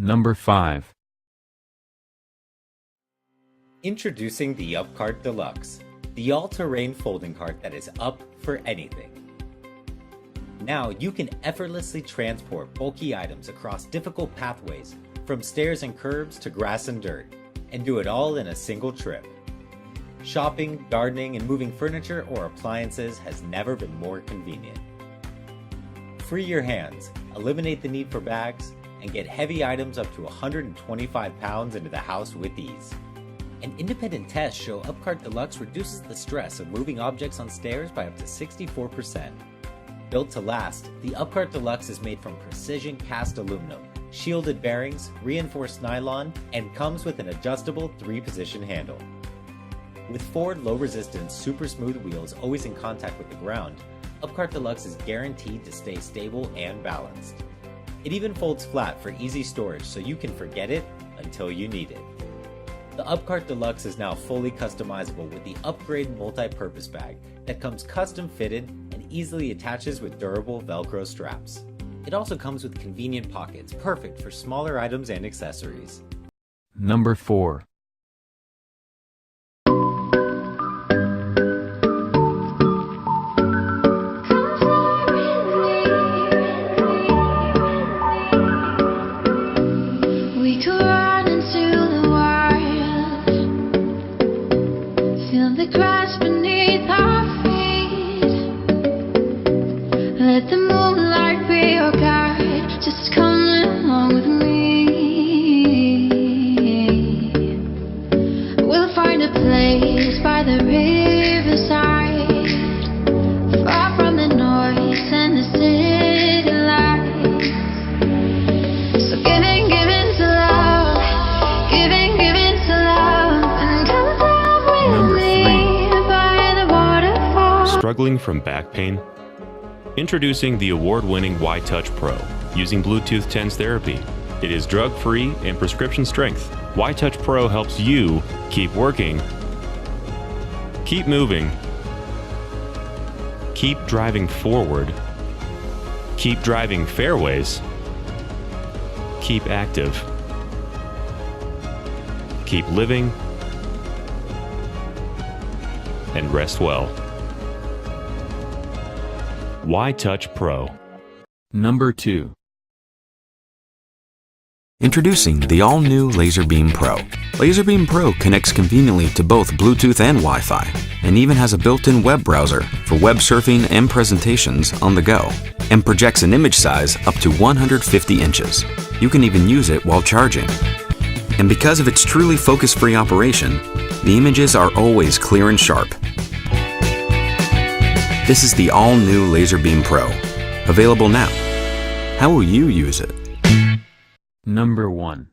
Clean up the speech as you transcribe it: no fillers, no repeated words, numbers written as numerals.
Number 5. Introducing the UpCart Deluxe, the all-terrain folding cart that is up for anything. Now you can effortlessly transport bulky items across difficult pathways, from stairs and curbs to grass and dirt, and do it all in a single trip. Shopping, gardening, and moving furniture or appliances has never been more convenient. Free your hands, eliminate the need for bags, and get heavy items up to 125 pounds into the house with ease. An independent test show UpCart Deluxe reduces the stress of moving objects on stairs by up to 64%. Built to last, the UpCart Deluxe is made from precision cast aluminum, shielded bearings, reinforced nylon, and comes with an adjustable 3-position handle. With 4 low-resistance, super smooth wheels always in contact with the ground, UpCart Deluxe is guaranteed to stay stable and balanced. It even folds flat for easy storage so you can forget it until you need it. The UpCart Deluxe is now fully customizable with the Upgrade multi-purpose bag that comes custom fitted and easily attaches with durable Velcro straps. It also comes with convenient pockets, perfect for smaller items and accessories. Number 4. Let the moonlight be your guide. Just come along with me. We'll find a place by the riverside, far from the noise and the city lights. So giving to love, giving to love, and come along with me by the waterfall. Struggling from back pain? Introducing the award-winning WiTouch Pro, using Bluetooth TENS therapy. It is drug-free and prescription strength. WiTouch Pro helps you keep working, keep moving, keep driving forward, keep driving fairways, keep active, keep living, and rest well. WiTouch Pro. Number 2. Introducing the all-new LaserBeam Pro. LaserBeam Pro connects conveniently to both Bluetooth and Wi-Fi, and even has a built-in web browser for web surfing and presentations on the go, and projects an image size up to 150 inches. You can even use it while charging. And because of its truly focus-free operation, the images are always clear and sharp. This is the all-new LaserBeam Pro, available now. How will you use it? Number 1.